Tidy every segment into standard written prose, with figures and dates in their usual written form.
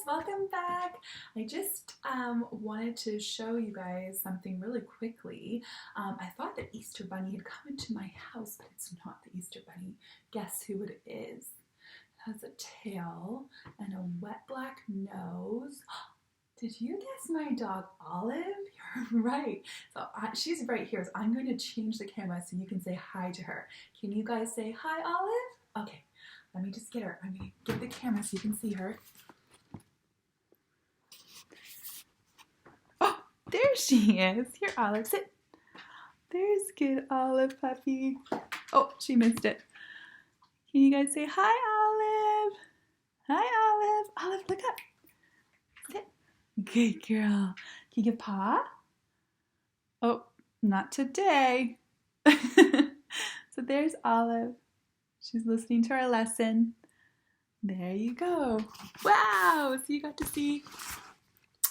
welcome back. I just wanted to show you guys something really quickly. I thought the Easter Bunny had come into my house, but it's not the Easter Bunny. Guess who it is? It has a tail and a wet black nose. Did you guess my dog Olive? You're right. So she's right here. So I'm going to change the camera so you can say hi to her. Can you guys say hi, Olive? Okay, let me just get her. I'm going to get the camera so you can see her. Oh, there she is. Here, Olive, sit. There's good Olive puppy. Oh, she missed it. Can you guys say hi, Olive? Hi, Olive. Olive, look up. Sit. Good girl. Can you give paw? Oh, not today. So there's Olive. She's listening to our lesson. There you go. Wow, so you got to see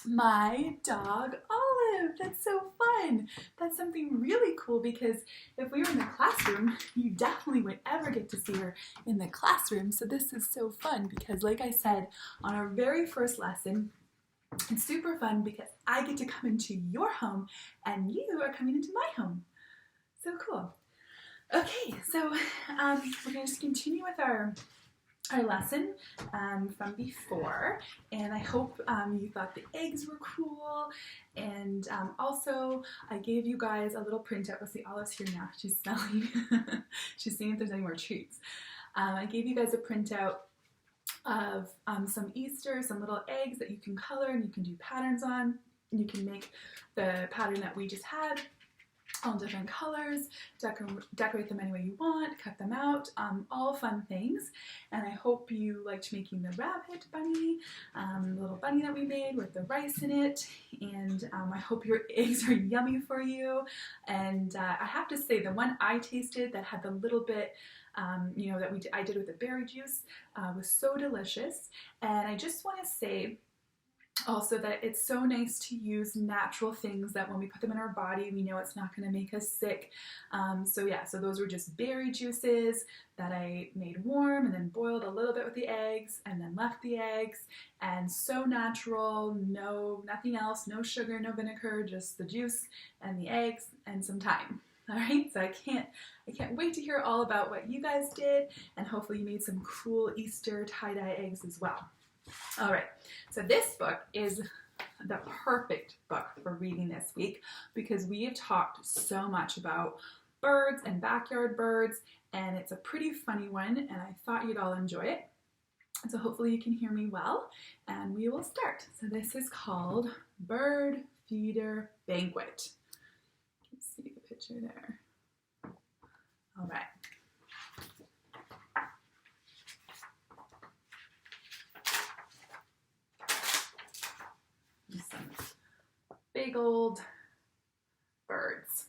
my dog Olive. That's so fun. That's something really cool because if we were in the classroom, you definitely would ever get to see her in the classroom. So this is so fun because, like I said, on our very first lesson, it's super fun because I get to come into your home and you are coming into my home. So cool. Okay, so we're going to just continue with our lesson from before, and I hope you thought the eggs were cool, and also I gave you guys a little printout. Let's see, Olive's here now. She's smelling. She's seeing if there's any more treats. I gave you guys a printout of some little eggs that you can color and you can do patterns on. You can make the pattern that we just had all different colors, decorate them any way you want, cut them out, all fun things. And I hope you liked making the rabbit bunny, the little bunny that we made with the rice in it. And I hope your eggs are yummy for you. And I have to say, the one I tasted that had the little bit that I did with the berry juice was so delicious. And I just want to say also that it's so nice to use natural things that when we put them in our body, we know it's not going to make us sick. So those were just berry juices that I made warm and then boiled a little bit with the eggs and then left the eggs, and so natural, nothing else, no sugar, no vinegar, just the juice and the eggs and some thyme. All right, so I can't wait to hear all about what you guys did, and hopefully you made some cool Easter tie-dye eggs as well. All right, so this book is the perfect book for reading this week because we have talked so much about birds and backyard birds, and it's a pretty funny one, and I thought you'd all enjoy it. So hopefully you can hear me well, and we will start. So this is called Bird Feeder Banquet. You can see the picture there. All right. Some big old birds.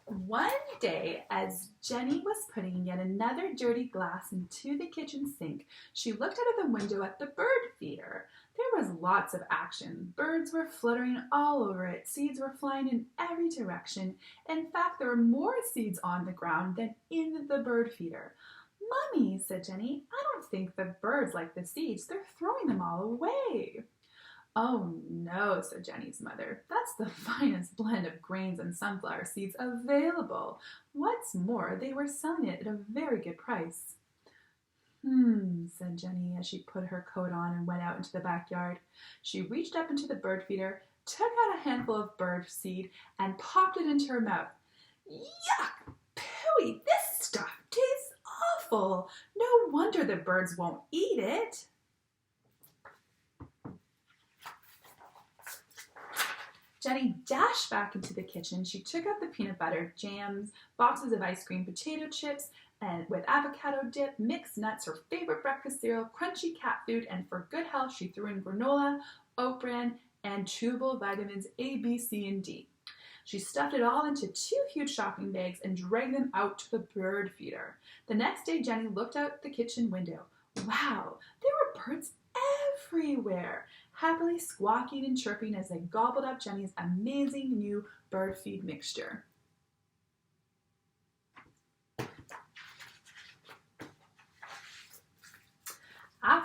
One day, as Jenny was putting yet another dirty glass into the kitchen sink, she looked out of the window at the bird feeder. There was lots of action. Birds were fluttering all over it. Seeds were flying in every direction. In fact, there were more seeds on the ground than in the bird feeder. "Mommy," said Jenny, "I don't think the birds like the seeds. They're throwing them all away." "Oh no," said Jenny's mother. "That's the finest blend of grains and sunflower seeds available. What's more, they were selling it at a very good price." Said Jenny as she put her coat on and went out into the backyard. She reached up into the bird feeder, took out a handful of bird seed, and popped it into her mouth. "Yuck! Pooey! This stuff tastes awful. No wonder the birds won't eat it." Jenny dashed back into the kitchen. She took out the peanut butter, jams, boxes of ice cream, potato chips, and with avocado dip, mixed nuts, her favorite breakfast cereal, crunchy cat food, and for good health, she threw in granola, oat bran, and chewable vitamins A, B, C, and D. She stuffed it all into 2 huge shopping bags and dragged them out to the bird feeder. The next day, Jenny looked out the kitchen window. Wow, there were birds everywhere, happily squawking and chirping as they gobbled up Jenny's amazing new bird feed mixture.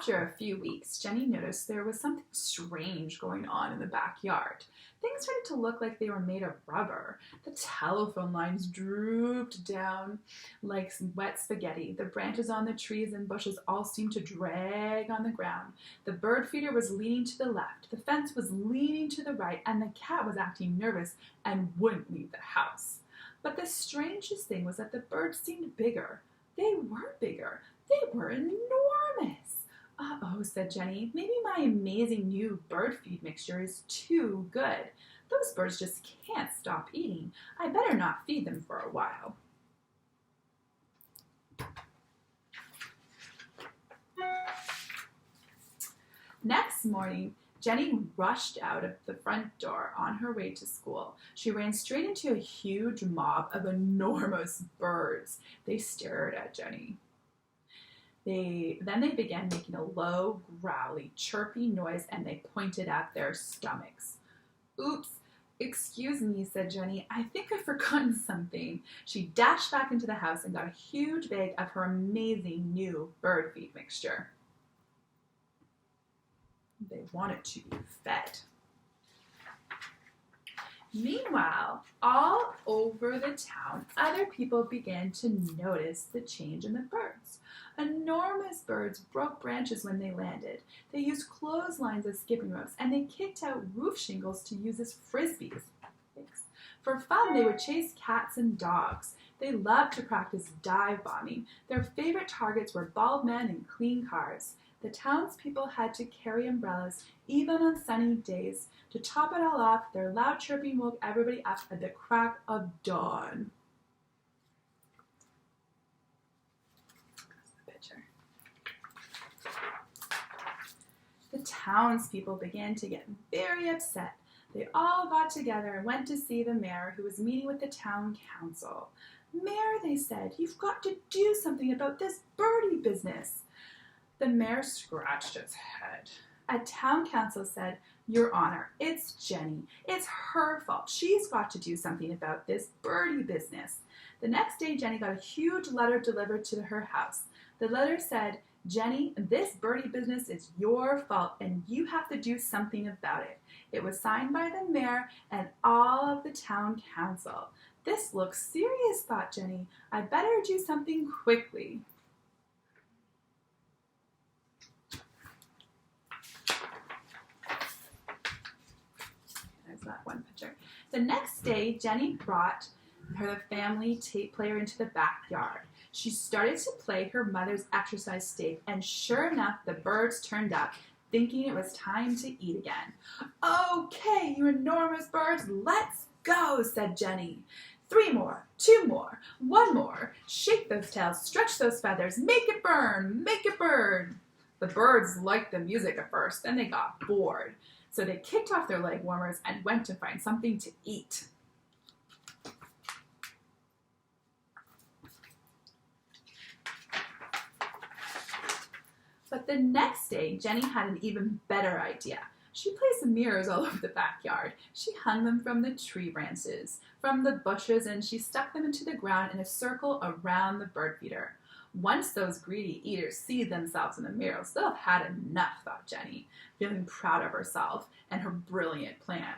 After a few weeks, Jenny noticed there was something strange going on in the backyard. Things started to look like they were made of rubber. The telephone lines drooped down like wet spaghetti. The branches on the trees and bushes all seemed to drag on the ground. The bird feeder was leaning to the left, the fence was leaning to the right, and the cat was acting nervous and wouldn't leave the house. But the strangest thing was that the birds seemed bigger. They were bigger. They were enormous. Uh-oh, said Jenny. Maybe my amazing new bird feed mixture is too good. Those birds just can't stop eating. I better not feed them for a while. Next morning, Jenny rushed out of the front door on her way to school. She ran straight into a huge mob of enormous birds. They stared at Jenny. Then they began making a low, growly, chirpy noise, and they pointed at their stomachs. Oops, excuse me, said Jenny. I think I've forgotten something. She dashed back into the house and got a huge bag of her amazing new bird feed mixture. They wanted to be fed. Meanwhile, all over the town, other people began to notice the change in the birds. Enormous birds broke branches when they landed. They used clotheslines as skipping ropes, and they kicked out roof shingles to use as frisbees. For fun, they would chase cats and dogs. They loved to practice dive bombing. Their favorite targets were bald men and clean cars. The townspeople had to carry umbrellas, even on sunny days. To top it all off, their loud chirping woke everybody up at the crack of dawn. The townspeople began to get very upset. They all got together and went to see the mayor, who was meeting with the town council. Mayor, they said, you've got to do something about this birdie business. The mayor scratched his head. A town council said, Your Honor, it's Jenny. It's her fault. She's got to do something about this birdie business. The next day, Jenny got a huge letter delivered to her house. The letter said, Jenny, this birdie business is your fault, and you have to do something about it. It was signed by the mayor and all of the town council. This looks serious, thought Jenny. I'd better do something quickly. There's that one picture. The next day, Jenny brought her family tape player into the backyard. She started to play her mother's exercise tape, and sure enough, the birds turned up, thinking it was time to eat again. Okay, you enormous birds, let's go, said Jenny. 3 more, 2 more, 1 more. Shake those tails, stretch those feathers, make it burn, make it burn. The birds liked the music at first, then they got bored. So they kicked off their leg warmers and went to find something to eat. But the next day, Jenny had an even better idea. She placed some mirrors all over the backyard. She hung them from the tree branches, from the bushes, and she stuck them into the ground in a circle around the bird feeder. Once those greedy eaters see themselves in the mirrors, they'll have had enough, thought Jenny, feeling proud of herself and her brilliant plan.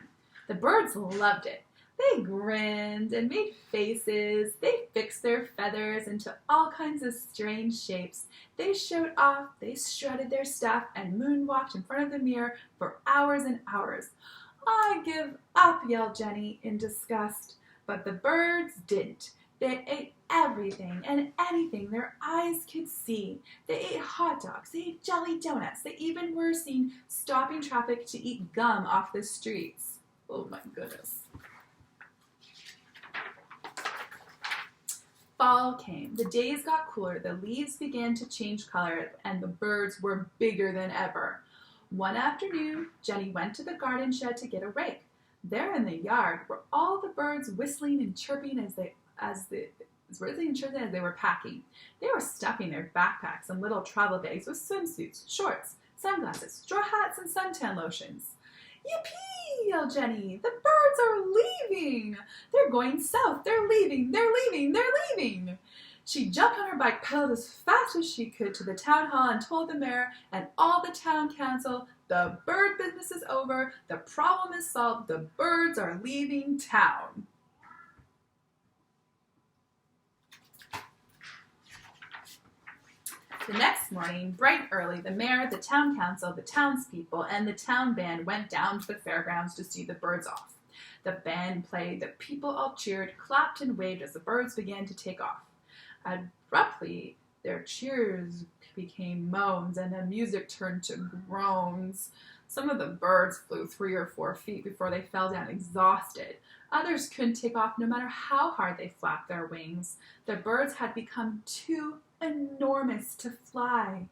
The birds loved it. They grinned and made faces. They fixed their feathers into all kinds of strange shapes. They showed off, they strutted their stuff, and moonwalked in front of the mirror for hours and hours. I give up, yelled Jenny in disgust. But the birds didn't. They ate everything and anything their eyes could see. They ate hot dogs, they ate jelly donuts, they even were seen stopping traffic to eat gum off the streets. Oh my goodness. Fall came. The days got cooler, the leaves began to change color, and the birds were bigger than ever. One afternoon, Jenny went to the garden shed to get a rake. There in the yard were all the birds whistling and chirping as they were packing. They were stuffing their backpacks and little travel bags with swimsuits, shorts, sunglasses, straw hats, and suntan lotions. Yippee! Yelled Jenny. The birds are leaving! They're going south. They're leaving. They're leaving. They're leaving. She jumped on her bike, pedaled as fast as she could to the town hall and told the mayor and all the town council, the bird business is over, the problem is solved, the birds are leaving town. The next morning, bright early, the mayor, the town council, the townspeople, and the town band went down to the fairgrounds to see the birds off. The band played, the people all cheered, clapped, and waved as the birds began to take off. Abruptly, their cheers became moans, and the music turned to groans. Some of the birds flew 3 or 4 feet before they fell down exhausted. Others couldn't take off no matter how hard they flapped their wings. The birds had become too enormous to fly.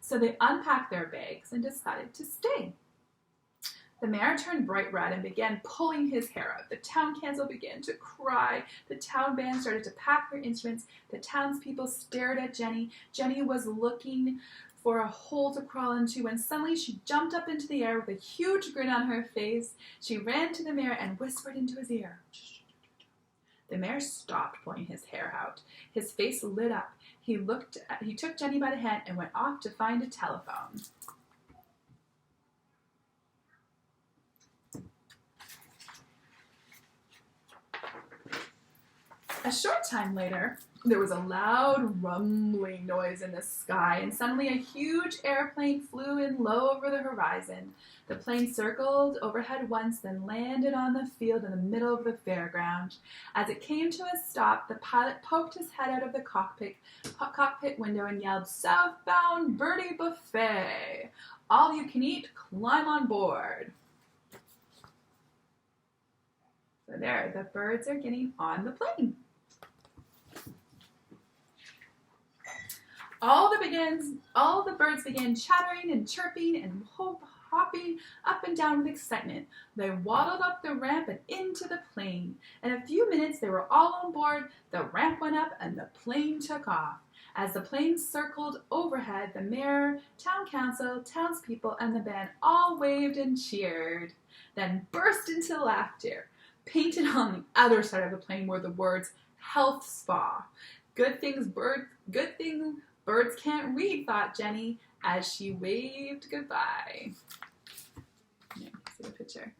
So they unpacked their bags and decided to stay. The mayor turned bright red and began pulling his hair out. The town council began to cry. The town band started to pack their instruments. The townspeople stared at Jenny. Jenny was looking for a hole to crawl into when suddenly she jumped up into the air with a huge grin on her face. She ran to the mayor and whispered into his ear. The mayor stopped pulling his hair out. His face lit up. He took Jenny by the hand and went off to find a telephone. A short time later, there was a loud rumbling noise in the sky, and suddenly a huge airplane flew in low over the horizon. The plane circled overhead once, then landed on the field in the middle of the fairground. As it came to a stop, the pilot poked his head out of the cockpit window and yelled, "Southbound Birdie Buffet! All you can eat, climb on board." So there, the birds are getting on the plane. All the birds began chattering and chirping and hopping up and down with excitement. They waddled up the ramp and into the plane. In a few minutes, they were all on board. The ramp went up and the plane took off. As the plane circled overhead, the mayor, town council, townspeople, and the band all waved and cheered, then burst into laughter. Painted on the other side of the plane were the words, "Health Spa." Good thing birds can't read, thought Jenny, as she waved goodbye. Yeah, see the picture.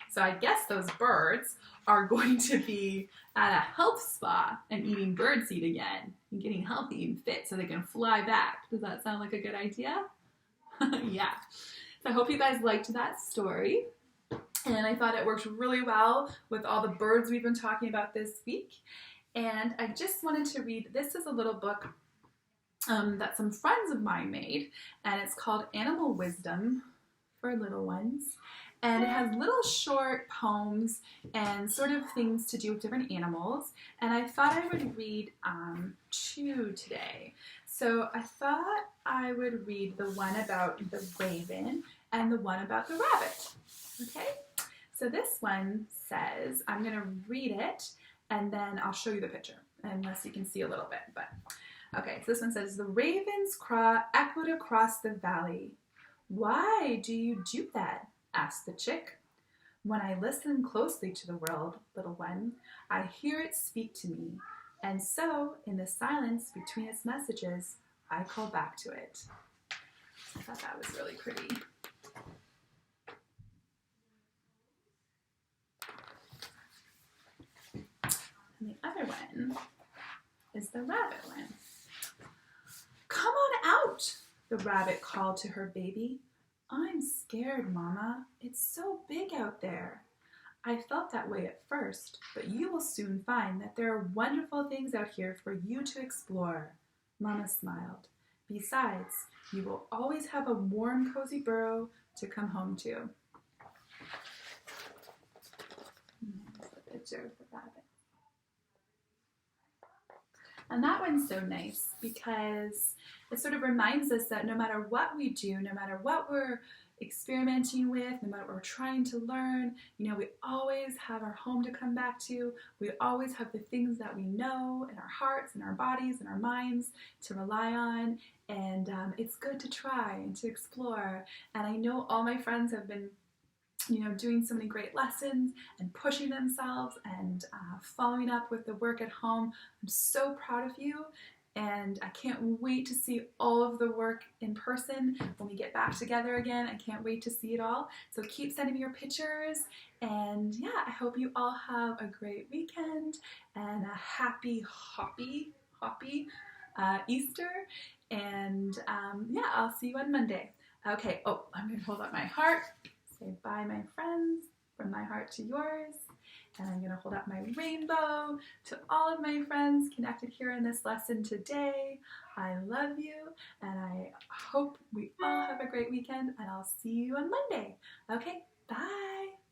So I guess those birds are going to be at a health spa and eating birdseed again and getting healthy and fit so they can fly back. Does that sound like a good idea? Yeah. So I hope you guys liked that story. And I thought it worked really well with all the birds we've been talking about this week. And I just wanted to read, this is a little book that some friends of mine made, and it's called Animal Wisdom for Little Ones. And it has little short poems and sort of things to do with different animals. And I thought I would read 2 today. So I thought I would read the one about the raven and the one about the rabbit. Okay? So this one says, I'm going to read it, and then I'll show you the picture, unless you can see a little bit. But okay, so this one says, "The raven's cry echoed across the valley. 'Why do you do that?' asked the chick. 'When I listen closely to the world, little one, I hear it speak to me. And so, in the silence between its messages, I call back to it.'" I thought that was really pretty. And the other one is the rabbit one. "Come on out," the rabbit called to her baby. "I'm scared, Mama. It's so big out there." "I felt that way at first, but you will soon find that there are wonderful things out here for you to explore." Mama smiled. "Besides, you will always have a warm, cozy burrow to come home to." Here's the picture of the rabbit. And that one's so nice because it sort of reminds us that no matter what we do, no matter what we're experimenting with, no matter what we're trying to learn, we always have our home to come back to. We always have the things that we know in our hearts and our bodies and our minds to rely on. And it's good to try and to explore. And I know all my friends have been doing so many great lessons and pushing themselves and following up with the work at home. I'm so proud of you, and I can't wait to see all of the work in person when we get back together again. I can't wait to see it all. So keep sending me your pictures, and yeah, I hope you all have a great weekend and a happy hoppy Easter, and yeah, I'll see you on Monday. Okay, oh, I'm going to hold up my heart. Say bye, my friends, from my heart to yours. And I'm going to hold up my rainbow to all of my friends connected here in this lesson today. I love you, and I hope we all have a great weekend, and I'll see you on Monday. Okay, bye.